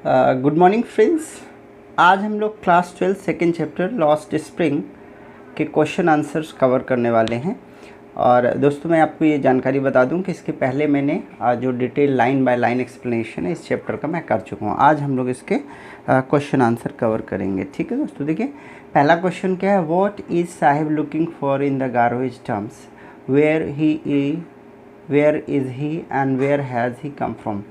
Good morning friends. आज हम लोग class 12 second chapter lost spring के क्वेश्चन आंसर्स कवर करने वाले हैं। और दोस्तों, मैं आपको ये जानकारी बता दूं कि इसके पहले मैंने जो detail line by line explanation है इस चैप्टर का मैं कर चुका हूं। आज हम लोग इसके क्वेश्चन आंसर कवर करेंगे। ठीक है दोस्तों, देखिए पहला क्वेश्चन क्या है। What is Sahib looking for in the garbage terms, where is he and where has he come from.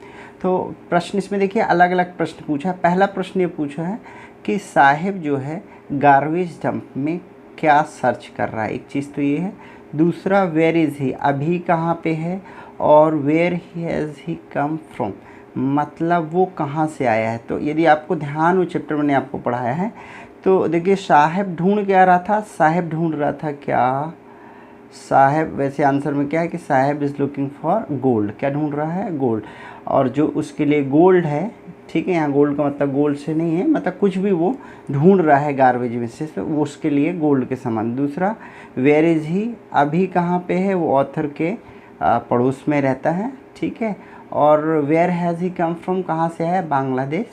तो प्रश्न इसमें देखिए अलग अलग प्रश्न पूछा है। पहला प्रश्न ये पूछा है कि साहिब जो है गार्बेज डंप में क्या सर्च कर रहा है, एक चीज़ तो ये है। दूसरा वेयर इज़ ही, अभी कहाँ पे है, और where he has he come from, मतलब वो कहाँ से आया है। तो यदि आपको ध्यान हो, चैप्टर मैंने आपको पढ़ाया है, तो देखिए साहिब ढूंढ क्या रहा था, साहिब ढूंढ रहा था क्या, साहिब वैसे आंसर में क्या है कि Sahib is looking for gold. क्या ढूंढ रहा है, गोल्ड। और जो उसके लिए गोल्ड है, ठीक है, यहाँ गोल्ड का मतलब गोल्ड से नहीं है, मतलब कुछ भी वो ढूंढ रहा है गार्बेज में से, तो वो उसके लिए गोल्ड के समान। दूसरा वेयर इज़ ही, अभी कहाँ पे है, वो ऑथर के पड़ोस में रहता है, ठीक है। और where has he come from, कहाँ से है, बांग्लादेश।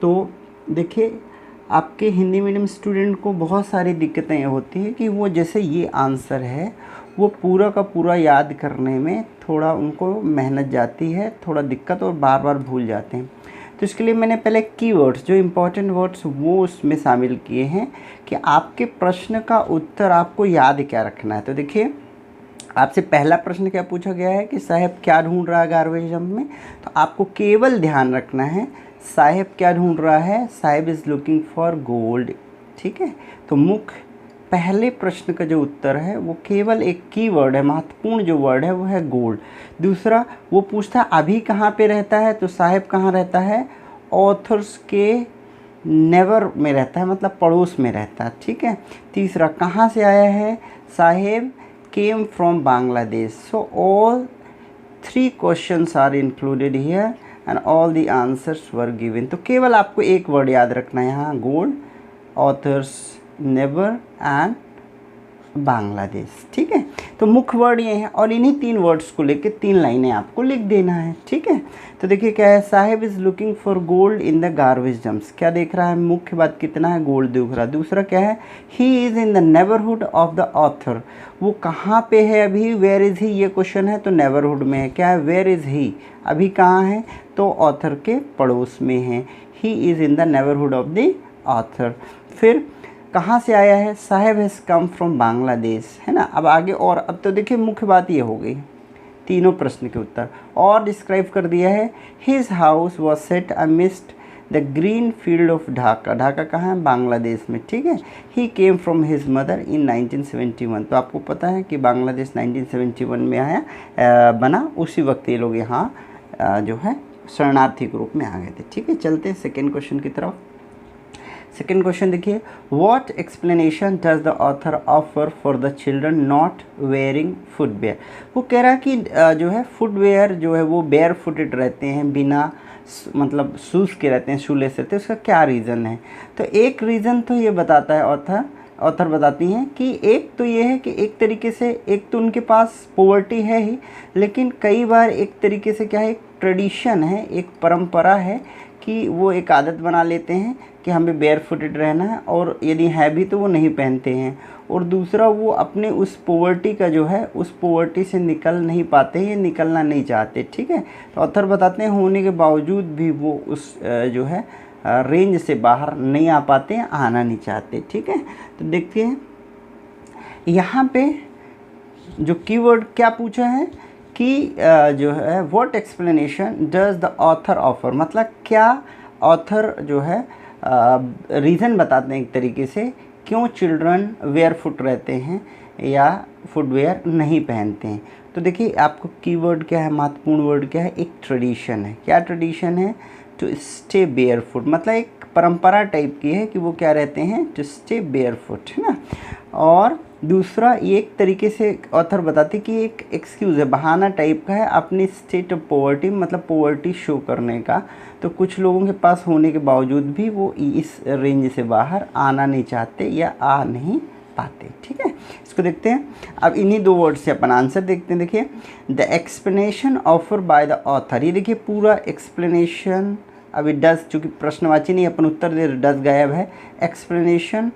तो देखिए आपके हिंदी मीडियम स्टूडेंट को बहुत सारी दिक्कतें होती हैं कि वो जैसे ये आंसर है वो पूरा का पूरा याद करने में थोड़ा उनको मेहनत जाती है, थोड़ा दिक्कत, और बार बार भूल जाते हैं। तो इसके लिए मैंने पहले कीवर्ड्स, जो इम्पोर्टेंट वर्ड्स वो उसमें शामिल किए हैं कि आपके प्रश्न का उत्तर आपको याद क्या रखना है। तो देखिए आपसे पहला प्रश्न क्या पूछा गया है कि साहब क्या ढूंढ रहा है गार्बेज डंप में। तो आपको केवल ध्यान रखना है साहिब क्या ढूंढ रहा है, Sahib is looking for gold, ठीक है। तो मुख्य पहले प्रश्न का जो उत्तर है वो केवल एक कीवर्ड है, महत्वपूर्ण जो वर्ड है वो है गोल्ड। दूसरा वो पूछता है अभी कहाँ पे रहता है, तो साहिब कहाँ रहता है, ऑथर्स के नेवर में रहता है, मतलब पड़ोस में रहता है, ठीक है। तीसरा कहाँ से आया है, Sahib came from Bangladesh. So all three questions are included here and all the answers were given. तो केवल आपको एक वर्ड याद रखना है यहाँ, gold, authors never and Bangladesh, ठीक है। तो मुख्य वर्ड ये हैं और इन्हीं तीन वर्ड्स को लेके 3 लाइनें आपको लिख देना है, ठीक है। तो देखिए क्या है, Sahib is looking for gold in the garbage dumps. क्या देख रहा है, मुख्य बात कितना है, गोल्ड दिख रहा है। दूसरा क्या है, he is in the neighbourhood of the author, वो कहाँ पे है अभी, वेयर इज़ ही, ये क्वेश्चन है तो नेबरहुड में है। क्या है, वेयर इज़ ही, अभी कहाँ है, तो ऑथर के पड़ोस में है। He is in the neighbourhood of the author. फिर कहाँ से आया है, Sahib has come from Bangladesh, है ना। अब आगे, और अब तो देखिए मुख्य बात ये हो गई, तीनों प्रश्न के उत्तर और डिस्क्राइब कर दिया है। His house was set amidst the green field of Dhaka. Dhaka कहाँ है, बांग्लादेश में, ठीक है। He came from his mother in 1971। तो आपको पता है कि बांग्लादेश 1971 में आया, बना, उसी वक्त ये लोग यहाँ जो है शरणार्थी के रूप में आ गए थे, ठीक है। चलते हैं सेकेंड क्वेश्चन की तरफ। सेकेंड क्वेश्चन देखिए, what explanation does the author offer for the children not wearing footwear. वो कह रहा है कि जो है फुटवेयर जो है वो बेयर फुटेड रहते हैं, बिना मतलब शूज़ के रहते हैं, शूलेस रहते हैं, उसका क्या रीज़न है। तो एक रीज़न तो ये बताता है ऑथर बताती हैं कि एक तो ये है कि एक तरीके से, एक तो उनके पास पॉवर्टी है ही, लेकिन कई बार एक तरीके से क्या है, एक ट्रेडिशन है, एक परंपरा है कि वो एक आदत बना लेते हैं कि हमें बेयर फुटेड रहना है, और यदि है भी तो वो नहीं पहनते हैं। और दूसरा वो अपने उस पॉवर्टी का जो है, उस पॉवर्टी से निकल नहीं पाते हैं, निकलना नहीं चाहते, ठीक है। तो ऑथर बताते हैं होने के बावजूद भी वो उस जो है रेंज से बाहर नहीं आ पाते हैं, आना नहीं चाहते, ठीक है। तो देखते हैं यहाँ पे जो कीवर्ड क्या पूछा है कि जो है what explanation does the author offer, मतलब क्या ऑथर जो है रीज़न बताते हैं एक तरीके से क्यों चिल्ड्रन वेयर फुट रहते हैं या फुटवेयर नहीं पहनते हैं। तो देखिए आपको कीवर्ड क्या है, महत्वपूर्ण वर्ड क्या है, एक ट्रेडिशन है। क्या ट्रेडिशन है, टू स्टे बेयर फुट, मतलब एक परंपरा टाइप की है कि वो क्या रहते हैं, टू स्टे बेयर फुट, है ना। और दूसरा ये एक तरीके से ऑथर बताते कि एक एक्सक्यूज़ है, बहाना टाइप का है अपनी स्टेट ऑफ पॉवर्टी, मतलब पॉवर्टी शो करने का। तो कुछ लोगों के पास होने के बावजूद भी वो इस रेंज से बाहर आना नहीं चाहते या आ नहीं पाते। ठीक है, इसको देखते हैं। अब इन्हीं 2 वर्ड से अपन आंसर देखते हैं। देखिए, the explanation offer bye the author, ये देखिए पूरा एक्सप्लेनेशन, अभी डज चूँकि प्रश्नवाची नहीं अपन उत्तर दे, डज गायब है। एक्सप्लेनेशन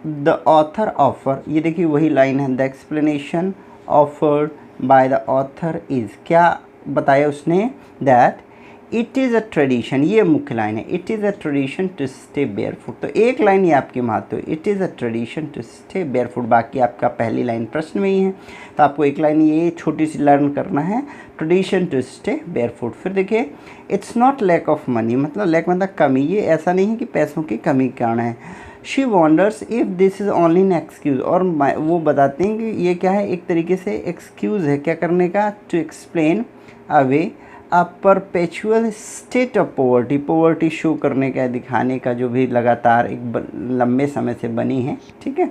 द ऑथर ऑफर, ये देखिए वही लाइन है, the explanation offered by the author is, क्या बताया उसने, that it is a tradition, ये मुख्य लाइन है, it is a tradition to stay barefoot. तो एक लाइन ये आपकी महत्व, it is a tradition to stay barefoot, बाकी आपका पहली लाइन प्रश्न में ही है, तो आपको एक लाइन ये छोटी सी लर्न करना है, ट्रेडिशन टू स्टे बेयरफुट। फिर देखिए, it's not lack of money, मतलब लैक मतलब कमी, ये ऐसा नहीं है कि पैसों की कमी के कारण है। She wonders if this is only an excuse, और वो बताते हैं कि ये क्या है, एक तरीके से एक्सक्यूज़ है, क्या करने का, to explain away a perpetual state of poverty, poverty show करने का, दिखाने का, जो भी लगातार एक लंबे समय से बनी है। ठीक है,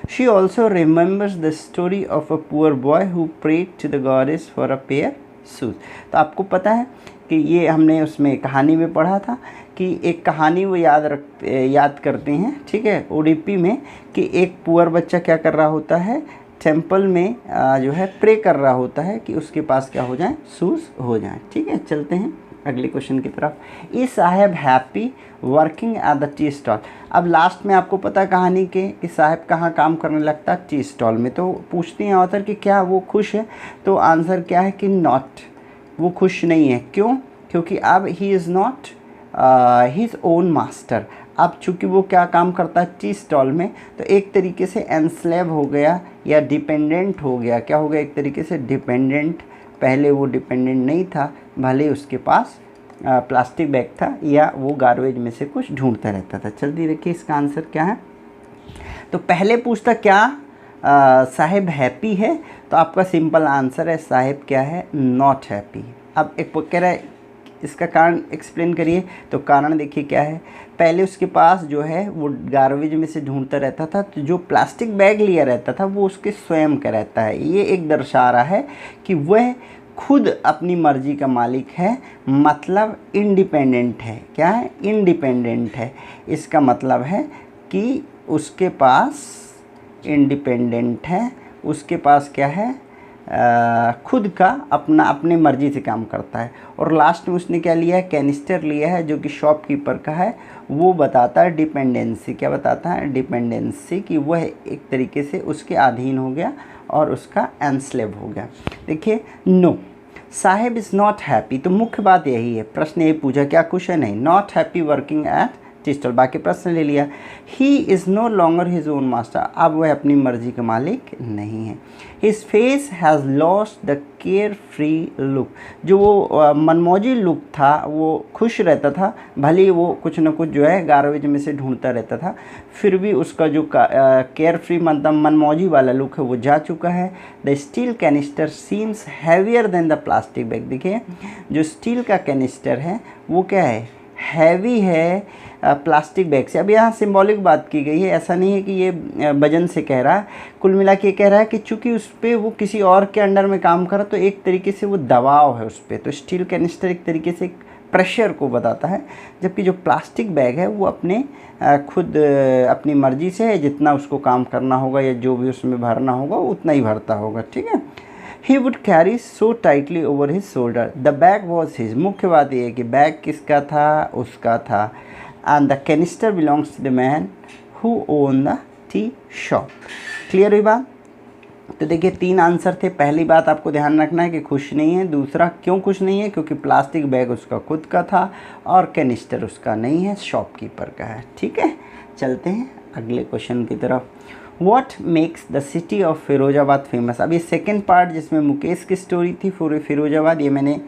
she also remembers the story of a poor boy who prayed to the goddess for a pair shoes. तो आपको पता है कि ये हमने उसमें कहानी में पढ़ा था कि एक कहानी वो याद करते हैं, ठीक है, ओडीपी में, कि एक पुअर बच्चा क्या कर रहा होता है, टेम्पल में जो है प्रे कर रहा होता है कि उसके पास क्या हो जाए, शूज़ हो जाए। ठीक है, चलते हैं अगले क्वेश्चन की तरफ। Is Saheb happy working at the tea stall. अब लास्ट में आपको पता कहानी के कि साहब कहाँ काम करने लगता है, टी स्टॉल में। तो पूछते हैं ऑथर कि क्या वो खुश है, तो आंसर क्या है कि नॉट, वो खुश नहीं है। क्यों? क्योंकि अब he is not his own master. अब चूँकि वो क्या काम करता है, टी स्टॉल में, तो एक तरीके से एनस्लेव हो गया या डिपेंडेंट हो गया। क्या हो गया, एक तरीके से डिपेंडेंट। पहले वो डिपेंडेंट नहीं था, भले उसके पास प्लास्टिक बैग था या वो गार्बेज में से कुछ ढूंढता रहता था। जल्दी देखिए इसका आंसर क्या है। तो पहले पूछता क्या साहेब हैप्पी है, तो आपका सिंपल आंसर है साहेब क्या है, नॉट हैप्पी। अब एक कह रहा है इसका कारण एक्सप्लेन करिए, तो कारण देखिए क्या है, पहले उसके पास जो है वो गार्बेज में से ढूंढता रहता था, तो जो प्लास्टिक बैग लिया रहता था वो उसके स्वयं का रहता है। ये एक दर्शा रहा है कि वह खुद अपनी मर्जी का मालिक है, मतलब इंडिपेंडेंट है। क्या है, इंडिपेंडेंट है। इसका मतलब है कि उसके पास इंडिपेंडेंट है, उसके पास क्या है, खुद का अपने मर्जी से काम करता है। और लास्ट में उसने क्या लिया है, कैनिस्टर लिया है जो कि शॉपकीपर का है। वो बताता है डिपेंडेंसी, क्या बताता है, डिपेंडेंसी, कि वह एक तरीके से उसके अधीन हो गया और उसका एनस्लेव हो गया। देखिए, no Saheb is not happy, तो मुख्य बात यही है। प्रश्न ये पूछा क्या खुश है, नहीं, not happy working at tea stall, बाकी प्रश्न ले लिया। He is no longer his own master, अब वह अपनी मर्जी का मालिक नहीं है। His face has lost the carefree look, जो वो मनमौजी लुक था, वो खुश रहता था, भले वो कुछ न कुछ जो है गार्बेज में से ढूंढता रहता था, फिर भी उसका जो केयर फ्री मतलब मनमौजी वाला लुक है वो जा चुका है। The steel canister seems heavier than the plastic bag, देखिए जो स्टील का कैनिस्टर है वो क्या है, हैवी है प्लास्टिक बैग से। अब यहाँ सिंबॉलिक बात की गई है, ऐसा नहीं है कि ये वजन से कह रहा है, कुल मिला के कह रहा है कि चूंकि उस पर वो किसी और के अंडर में काम कर रहा, तो एक तरीके से वो दबाव है उस पर। तो स्टील कैनिस्टर एक तरीके से प्रेशर को बताता है, जबकि जो प्लास्टिक बैग है वो अपने खुद अपनी मर्जी से है, जितना उसको काम करना होगा या जो भी उसमें भरना होगा उतना ही भरता होगा। ठीक है, he would carry so tightly over his shoulder, the bag was his. मुख्य बात यह है कि बैग किसका था, उसका था। And the canister belongs to the man who own the tea shop. Clear हुई बात। तो देखिए 3 आंसर थे। पहली बात आपको ध्यान रखना है कि खुश नहीं है। दूसरा क्यों खुश नहीं है, क्योंकि प्लास्टिक बैग उसका खुद का था और कैनिस्टर उसका नहीं है, शॉपकीपर का है। ठीक है, चलते हैं अगले क्वेश्चन की तरफ। What makes the city of Firozabad famous. अब ये सेकेंड पार्ट जिसमें मुकेश की स्टोरी थी फिरोजाबाद, ये मैंने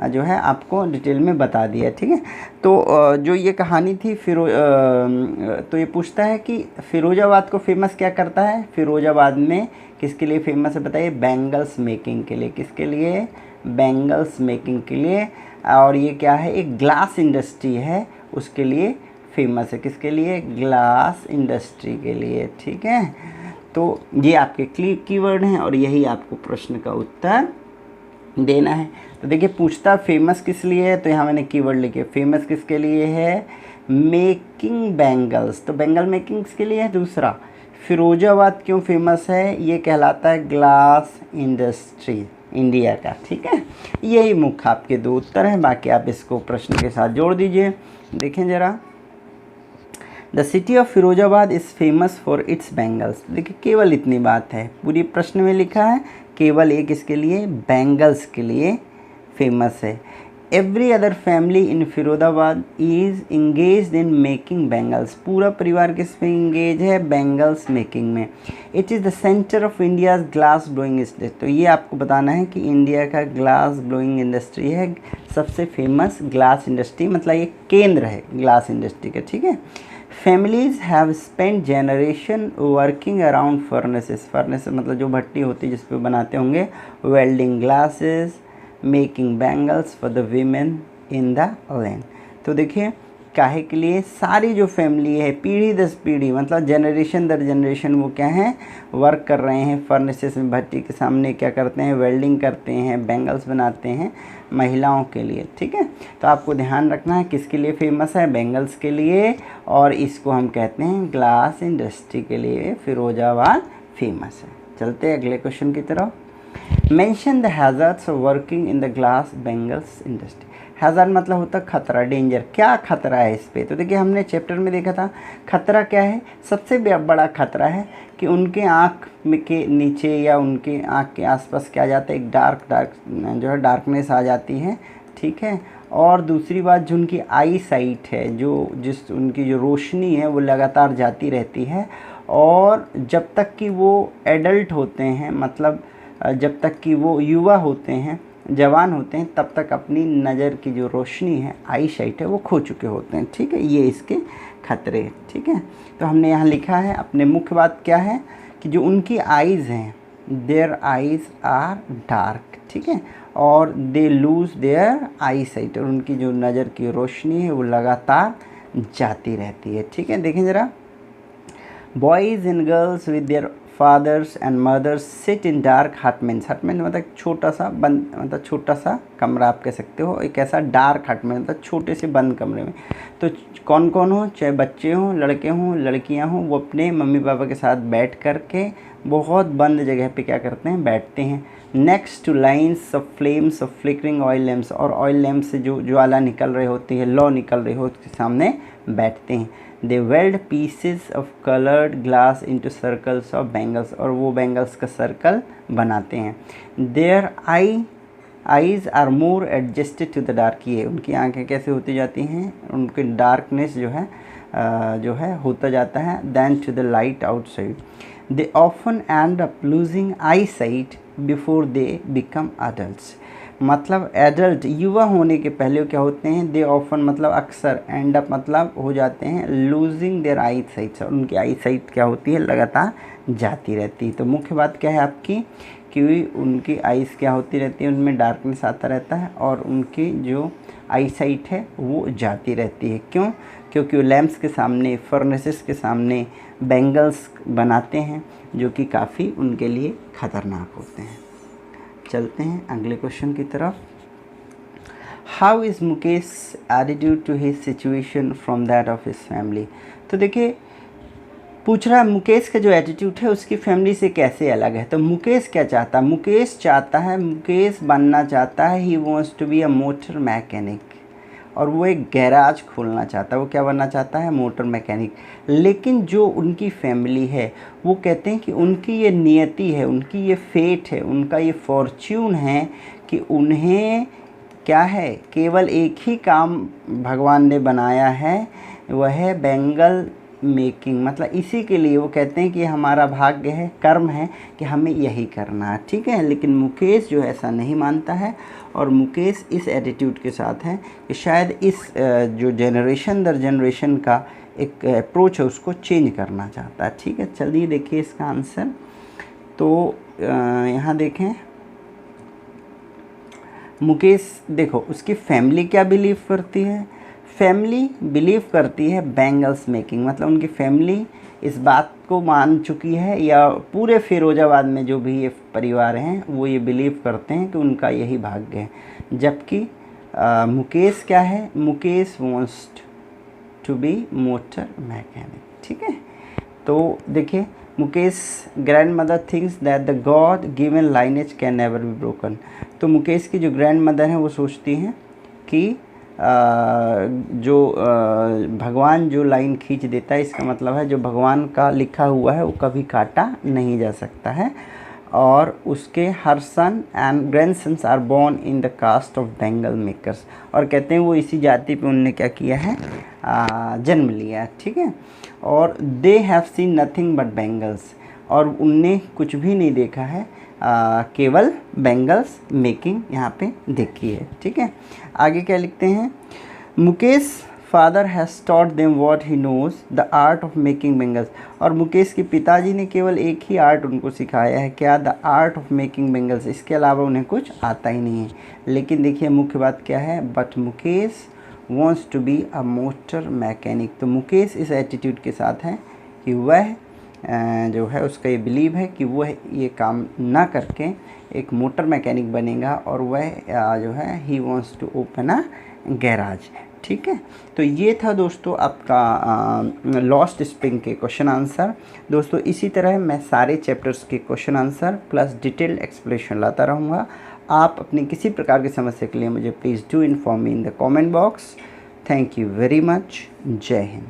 जो है आपको डिटेल में बता दिया। ठीक है, तो जो ये कहानी थी तो ये पूछता है कि फिरोजाबाद को फेमस क्या करता है। फिरोजाबाद में किसके लिए फेमस है बताइए, बैंगल्स मेकिंग के लिए। किसके लिए, बैंगल्स मेकिंग के लिए। और ये क्या है, एक ग्लास इंडस्ट्री है, उसके लिए फेमस है। किसके लिए, ग्लास इंडस्ट्री के लिए। ठीक है, तो ये आपके कीवर्ड हैं और यही आपको प्रश्न का उत्तर देना है। तो देखिए पूछता फेमस किस लिए है, तो यहाँ मैंने कीवर्ड लिखे, फेमस किसके लिए है, मेकिंग बैंगल्स, तो बैंगल मेकिंग किसके लिए है। दूसरा फिरोजाबाद क्यों फेमस है? ये कहलाता है ग्लास इंडस्ट्री इंडिया का, ठीक है। यही मुख्य आपके 2 उत्तर हैं, बाकी आप इसको प्रश्न के साथ जोड़ दीजिए। देखें ज़रा, the city of Firozabad is famous for its bangles. देखिए केवल इतनी बात है, पूरी प्रश्न में लिखा है केवल एक इसके लिए बैंगल्स के लिए फेमस है। Every other family in Firozabad is engage in making bangles. पूरा परिवार किस में इंगेज है? बैंगल्स मेकिंग में। It is the centre of India's glass blowing industry. तो ये आपको बताना है कि इंडिया का ग्लास ब्लोइंग इंडस्ट्री है सबसे फेमस ग्लास इंडस्ट्री, मतलब ये केंद्र है ग्लास इंडस्ट्री का, ठीक है। Families have spend generation working around furnaces. Furnace मतलब जो भट्टी होती है जिस पे बनाते होंगे, welding glasses, making bangles for the women in the land. तो देखिए काहे के लिए सारी जो फैमिली है, पीढ़ी दर पीढ़ी मतलब जनरेशन दर जनरेशन वो क्या है, वर्क कर रहे हैं फर्नेसेस में, भट्टी के सामने क्या करते हैं, वेल्डिंग करते हैं, बैंगल्स बनाते हैं महिलाओं के लिए, ठीक है। तो आपको ध्यान रखना है किसके लिए फेमस है? बैंगल्स के लिए, और इसको हम कहते हैं ग्लास इंडस्ट्री के लिए फिरोजाबाद फेमस है। चलते हैं अगले क्वेश्चन की तरफ। Mention the hazards of working in the glass bangles industry. Hazard मतलब होता है खतरा, डेंजर। क्या खतरा है इस पे? तो देखिए हमने चैप्टर में देखा था खतरा क्या है। सबसे बड़ा खतरा है कि उनके आँख में के नीचे या उनके आँख के आसपास क्या आ जाता है, एक डार्क जो है डार्कनेस आ जाती है, ठीक है। और दूसरी बात जो उनकी आई साइट है, जिस उनकी जो रोशनी है वो लगातार जाती रहती है, और जब तक कि वो एडल्ट होते हैं, मतलब जब तक कि वो युवा होते हैं, जवान होते हैं, तब तक अपनी नज़र की जो रोशनी है, आई साइट है, वो खो चुके होते हैं, ठीक है। ये इसके खतरे, ठीक है। तो हमने यहाँ लिखा है, अपने मुख्य बात क्या है कि जो उनकी आइज़ हैं, देयर आइज़ आर डार्क, ठीक है, और they lose their eyesight, और उनकी जो नज़र की रोशनी है वो लगातार जाती रहती है, ठीक है। देखें ज़रा, boys and girls with their fathers and mothers sit in dark hutments. Hutments मतलब छोटा सा बंद, मतलब छोटा सा कमरा आप कह सकते हो, एक ऐसा डार्क हटमेंस मतलब छोटे से बंद कमरे में। तो कौन कौन हो, चाहे बच्चे हों, लड़के हों, लड़कियां हों, वो अपने मम्मी पापा के साथ बैठ कर के बहुत बंद जगह पे क्या करते हैं, बैठते हैं। Next two lines of flames of flickering oil lamps, और ऑयल लैम्प से जो ज्वाला निकल रही होती है, लौ निकल रही हो, उसके सामने बैठते हैं। They weld pieces of coloured glass into circles of bangles, और वो बैंगल्स का सर्कल बनाते हैं। Their eyes are more adjusted to the dark. ये उनकी आंखें कैसे होती जाती हैं, उनकी डार्कनेस जो है होता जाता है, than to the light outside. They often end up losing eyesight before they become adults. मतलब एडल्ट युवा होने के पहले क्या होते हैं, दे ऑफन मतलब अक्सर, एंड अप मतलब हो जाते हैं, लूजिंग देयर आई साइट, और उनकी आई साइट क्या होती है, लगातार जाती रहती है। तो मुख्य बात क्या है आपकी कि उनकी आइज़ क्या होती रहती है, उनमें डार्कनेस आता रहता है, और उनकी जो आई साइट है वो जाती रहती है। क्यों? क्योंकि वो लैम्प्स के सामने, फर्नेसेस के सामने बैंगल्स बनाते हैं जो कि काफ़ी उनके लिए ख़तरनाक होते हैं। चलते हैं अगले क्वेश्चन की तरफ। How is Mukesh attitude to his situation from that of his family. तो देखिए पूछ रहा है मुकेश का जो एटीट्यूड है उसकी फैमिली से कैसे अलग है। तो मुकेश क्या चाहता है, मुकेश बनना चाहता है, he wants to be a motor mechanic, और वो एक गैराज खोलना चाहता है। वो क्या बनना चाहता है, मोटर मैकेनिक। लेकिन जो उनकी फैमिली है वो कहते हैं कि उनकी ये नियति है, उनकी ये फेट है, उनका ये फॉर्च्यून है कि उन्हें क्या है, केवल एक ही काम भगवान ने बनाया है, वह है बैंगल मेकिंग। मतलब इसी के लिए वो कहते हैं कि हमारा भाग्य है, कर्म है कि हमें यही करना है, ठीक है। लेकिन मुकेश जो ऐसा नहीं मानता है, और मुकेश इस एटीट्यूड के साथ है कि शायद इस जो जनरेशन दर जनरेशन का एक अप्रोच है उसको चेंज करना चाहता है, ठीक है। चलिए देखिए इसका आंसर। तो यहाँ देखें, मुकेश देखो उसकी फैमिली क्या बिलीव करती है, फैमिली बिलीव करती है बैंगल्स मेकिंग। मतलब उनकी फैमिली इस बात को मान चुकी है, या पूरे फिरोजाबाद में जो भी ये परिवार हैं वो ये बिलीव करते हैं कि उनका यही भाग्य है। जबकि मुकेश क्या है, Mukesh wants to be motor mechanic, ठीक है। तो देखिए Mukesh grandmother thinks that the god given lineage can never be broken. तो मुकेश की जो ग्रैंड मदर हैं वो सोचती हैं कि भगवान जो लाइन खींच देता है, इसका मतलब है जो भगवान का लिखा हुआ है वो कभी काटा नहीं जा सकता है। और उसके हर son and grandsons are born in the caste of bangle makers. और कहते हैं वो इसी जाति पे उनने क्या किया है, जन्म लिया। ठीक है। और they have seen nothing but bangles, और उनने कुछ भी नहीं देखा है, केवल बेंगल्स मेकिंग यहाँ पे देखी है। ठीक है। आगे क्या लिखते हैं, Mukesh father has taught them what he knows the art of making bangles. और मुकेश के पिताजी ने केवल एक ही आर्ट उनको सिखाया है, क्या, the art of making bangles. इसके अलावा उन्हें कुछ आता ही नहीं है। लेकिन देखिए मुख्य बात क्या है, but Mukesh wants to be a motor mechanic. तो मुकेश इस एटीट्यूड के साथ है कि वह जो है उसका ये बिलीव है कि वह ये काम ना करके एक मोटर मैकेनिक बनेगा, और वह जो है he wants to open a garage. ठीक है। तो ये था दोस्तों आपका लॉस्ट स्प्रिंग के क्वेश्चन आंसर। दोस्तों इसी तरह मैं सारे चैप्टर्स के question answer plus detailed explanation लाता रहूँगा। आप अपनी किसी प्रकार की समस्या के लिए मुझे please do inform me in the comment box. Thank you very much. जय हिंद।